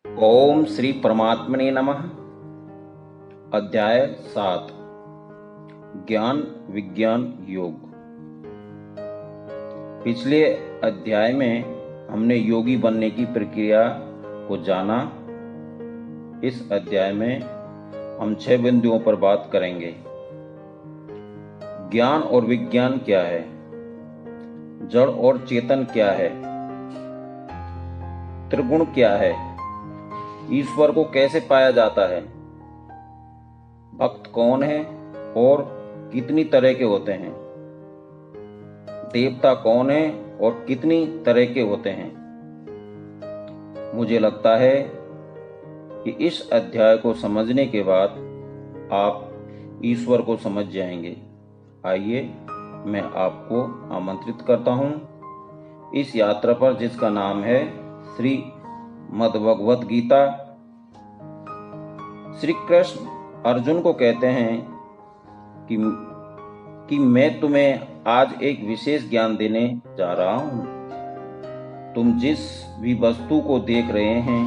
ओम श्री परमात्मने नमः। अध्याय 7 ज्ञान विज्ञान योग। पिछले अध्याय में हमने योगी बनने की प्रक्रिया को जाना। इस अध्याय में हम 6 बिंदुओं पर बात करेंगे। ज्ञान और विज्ञान क्या है, जड़ और चेतन क्या है, त्रिगुण क्या है, ईश्वर को कैसे पाया जाता है, भक्त कौन है और कितनी तरह के होते हैं, देवता कौन है और कितनी तरह के होते हैं। मुझे लगता है कि इस अध्याय को समझने के बाद आप ईश्वर को समझ जाएंगे। आइए मैं आपको आमंत्रित करता हूं इस यात्रा पर, जिसका नाम है श्रीमद्भगवत गीता। श्री कृष्ण अर्जुन को कहते हैं कि मैं तुम्हें आज एक विशेष ज्ञान देने जा रहा हूं। तुम जिस भी वस्तु को देख रहे हैं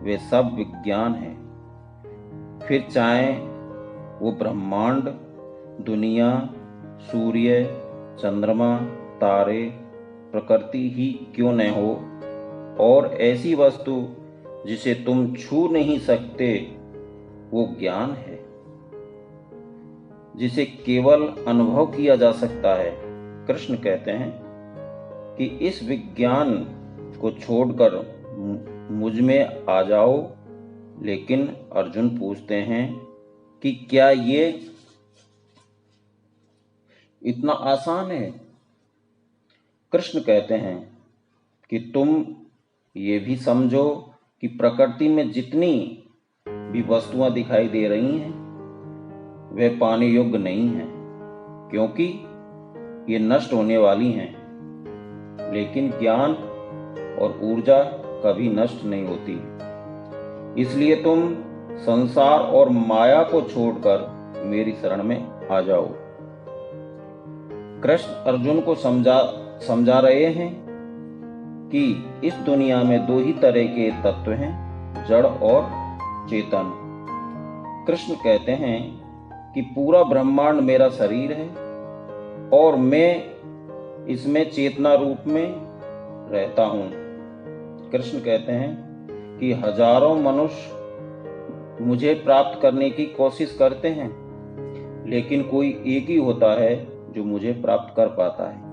वे सब विज्ञान है। फिर चाहे वो ब्रह्मांड, दुनिया, सूर्य, चंद्रमा, तारे, प्रकृति ही क्यों न हो, और ऐसी वस्तु जिसे तुम छू नहीं सकते वो ज्ञान है, जिसे केवल अनुभव किया जा सकता है। कृष्ण कहते हैं कि इस विज्ञान को छोड़कर मुझ में आ जाओ। लेकिन अर्जुन पूछते हैं कि क्या ये इतना आसान है? कृष्ण कहते हैं कि तुम ये भी समझो कि प्रकृति में जितनी भी वस्तुएं दिखाई दे रही हैं वे पाने योग्य नहीं हैं, क्योंकि ये नष्ट होने वाली हैं। लेकिन ज्ञान और ऊर्जा कभी नष्ट नहीं होती। इसलिए तुम संसार और माया को छोड़कर मेरी शरण में आ जाओ। कृष्ण अर्जुन को समझा रहे हैं कि इस दुनिया में 2 ही तरह के तत्व हैं, जड़ और चेतन। कृष्ण कहते हैं कि पूरा ब्रह्मांड मेरा शरीर है और मैं इसमें चेतना रूप में रहता हूं। कृष्ण कहते हैं कि हजारों मनुष्य मुझे प्राप्त करने की कोशिश करते हैं, लेकिन कोई एक ही होता है जो मुझे प्राप्त कर पाता है।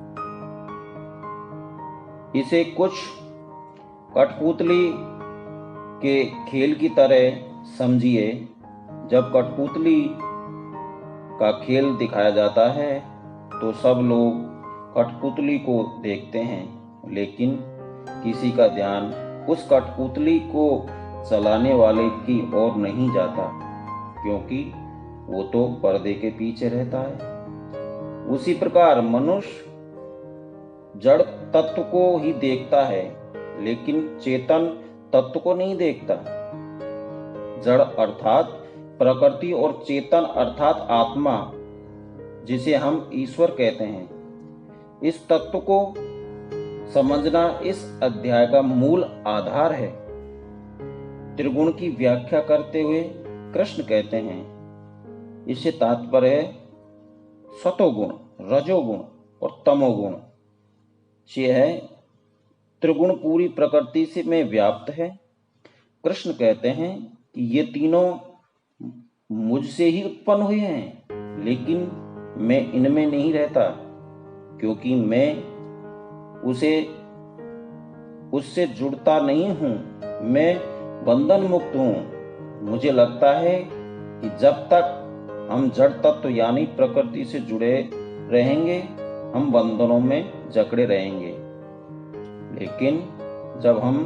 इसे कुछ कठपुतली के खेल की तरह समझिए। जब कठपुतली का खेल दिखाया जाता है तो सब लोग कठपुतली को देखते हैं, लेकिन किसी का ध्यान उस कठपुतली को चलाने वाले की ओर नहीं जाता, क्योंकि वो तो पर्दे के पीछे रहता है। उसी प्रकार मनुष्य जड़ तत्व को ही देखता है, लेकिन चेतन तत्व को नहीं देखता। जड़ अर्थात प्रकृति और चेतन अर्थात आत्मा, जिसे हम ईश्वर कहते हैं। इस तत्व को समझना इस अध्याय का मूल आधार है। त्रिगुण की व्याख्या करते हुए कृष्ण कहते हैं, इससे तात्पर्य है सतोगुण, रजोगुण और तमोगुण से है। त्रिगुण पूरी प्रकृति से में व्याप्त है। कृष्ण कहते हैं कि ये तीनों मुझसे ही उत्पन्न हुए हैं, लेकिन मैं इनमें नहीं रहता, क्योंकि मैं उससे जुड़ता नहीं हूं। मैं बंधन मुक्त हूं। मुझे लगता है कि जब तक हम जड़ तत्व यानी प्रकृति से जुड़े रहेंगे हम बंधनों में जकड़े रहेंगे। लेकिन जब हम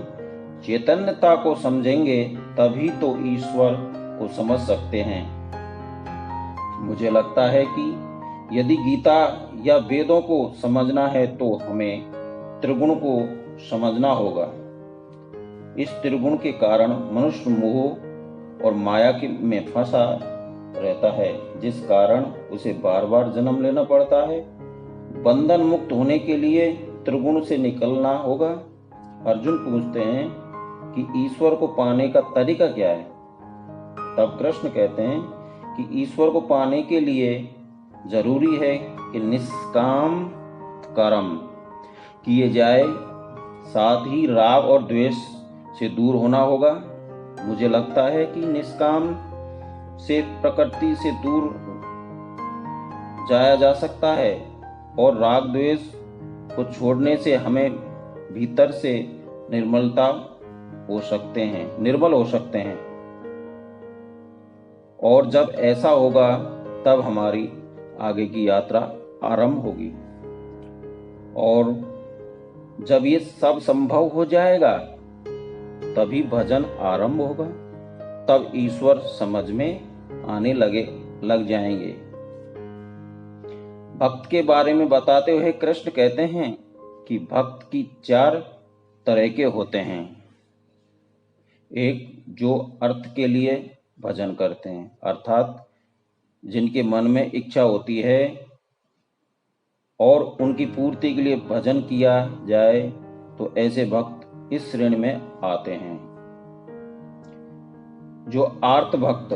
चैतन्यता को समझेंगे तभी तो ईश्वर को समझ सकते हैं। मुझे लगता है कि यदि गीता या वेदों को समझना है तो हमें त्रिगुण को समझना होगा। इस त्रिगुण के कारण मनुष्य मोह और माया में फंसा रहता है, जिस कारण उसे बार बार जन्म लेना पड़ता है। बंधन मुक्त होने के लिए त्रिगुण से निकलना होगा अर्जुन पूछते हैं कि ईश्वर को पाने का तरीका क्या है। तब कृष्ण कहते हैं कि ईश्वर को पाने के लिए जरूरी है कि निष्काम कर्म किए जाए, साथ ही राग और द्वेष से दूर होना होगा। मुझे लगता है कि निष्काम से प्रकृति से दूर जाया जा सकता है और राग द्वेष को छोड़ने से हमें भीतर से निर्मल हो सकते हैं। और जब ऐसा होगा तब हमारी आगे की यात्रा आरंभ होगी। और जब ये सब संभव हो जाएगा तभी भजन आरंभ होगा, तब ईश्वर समझ में आने लग जाएंगे। भक्त के बारे में बताते हुए कृष्ण कहते हैं कि भक्त की 4 तरह के होते हैं। एक, जो अर्थ के लिए भजन करते हैं, अर्थात जिनके मन में इच्छा होती है और उनकी पूर्ति के लिए भजन किया जाए, तो ऐसे भक्त इस श्रेणी में आते हैं। जो आर्त भक्त,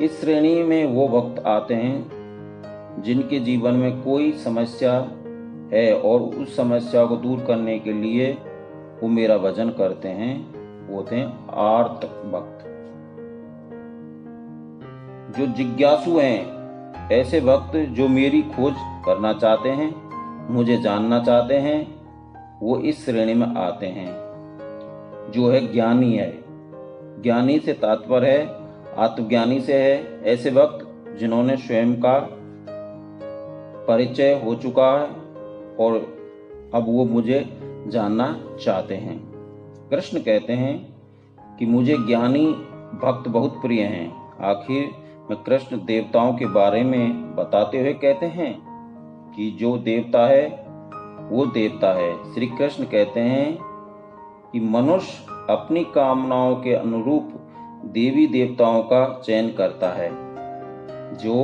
इस श्रेणी में वो भक्त आते हैं जिनके जीवन में कोई समस्या है और उस समस्या को दूर करने के लिए वो मेरा भजन करते हैं, वो होते हैं आर्त भक्त। जो जिज्ञासु हैं, ऐसे भक्त जो मेरी खोज करना चाहते हैं, मुझे जानना चाहते हैं, वो इस श्रेणी में आते हैं। जो है ज्ञानी है, ज्ञानी से तात्पर्य है आत्मज्ञानी से है, ऐसे भक्त जिन्होंने स्वयं का परिचय हो चुका है और अब वो मुझे जानना चाहते हैं। कृष्ण कहते हैं कि मुझे ज्ञानी भक्त बहुत प्रिय हैं। आखिर में कृष्ण देवताओं के बारे में बताते हुए कहते हैं कि जो देवता है वो देवता है। श्री कृष्ण कहते हैं कि मनुष्य अपनी कामनाओं के अनुरूप देवी देवताओं का चयन करता है। जो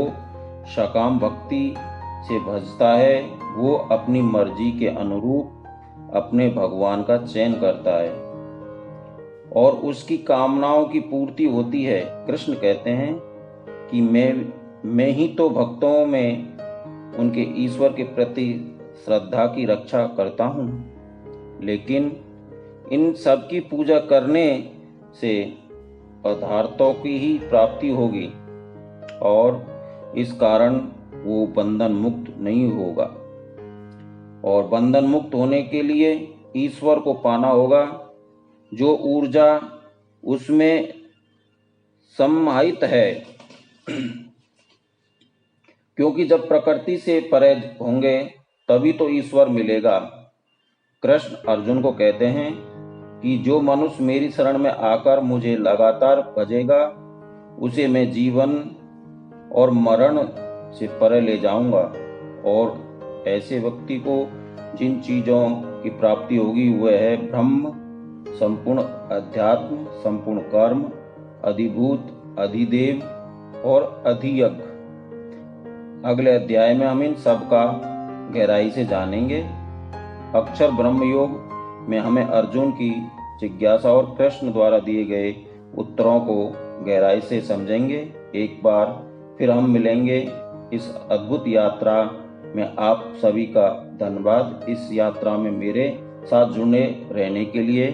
सकाम भक्ति से भजता है वो अपनी मर्जी के अनुरूप अपने भगवान का चयन करता है और उसकी कामनाओं की पूर्ति होती है। कृष्ण कहते हैं कि मैं ही तो भक्तों में उनके ईश्वर के प्रति श्रद्धा की रक्षा करता हूँ, लेकिन इन सब की पूजा करने से पदार्थों की ही प्राप्ति होगी और इस कारण वो बंधन मुक्त नहीं होगा। और बंधन मुक्त होने के लिए ईश्वर को पाना होगा। जो ऊर्जा उसमें समाहित है, क्योंकि जब प्रकृति से परे होंगे तभी तो ईश्वर मिलेगा। कृष्ण अर्जुन को कहते हैं कि जो मनुष्य मेरी शरण में आकर मुझे लगातार भजेगा, उसे मैं जीवन और मरण से परे ले जाऊंगा। और ऐसे व्यक्ति को जिन चीजों की प्राप्ति होगी वह है ब्रह्म, संपूर्ण अध्यात्म, संपूर्ण कर्म, अधिभूत, अधिदेव और अधियज्ञ। अगले अध्याय में हम इन सब का गहराई से जानेंगे। अक्षर ब्रह्म योग में हमें अर्जुन की जिज्ञासा और कृष्ण द्वारा दिए गए उत्तरों को गहराई से समझेंगे। एक बार फिर हम मिलेंगे इस अद्भुत यात्रा में। आप सभी का धन्यवाद इस यात्रा में मेरे साथ जुड़े रहने के लिए।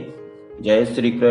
जय श्री कृष्ण।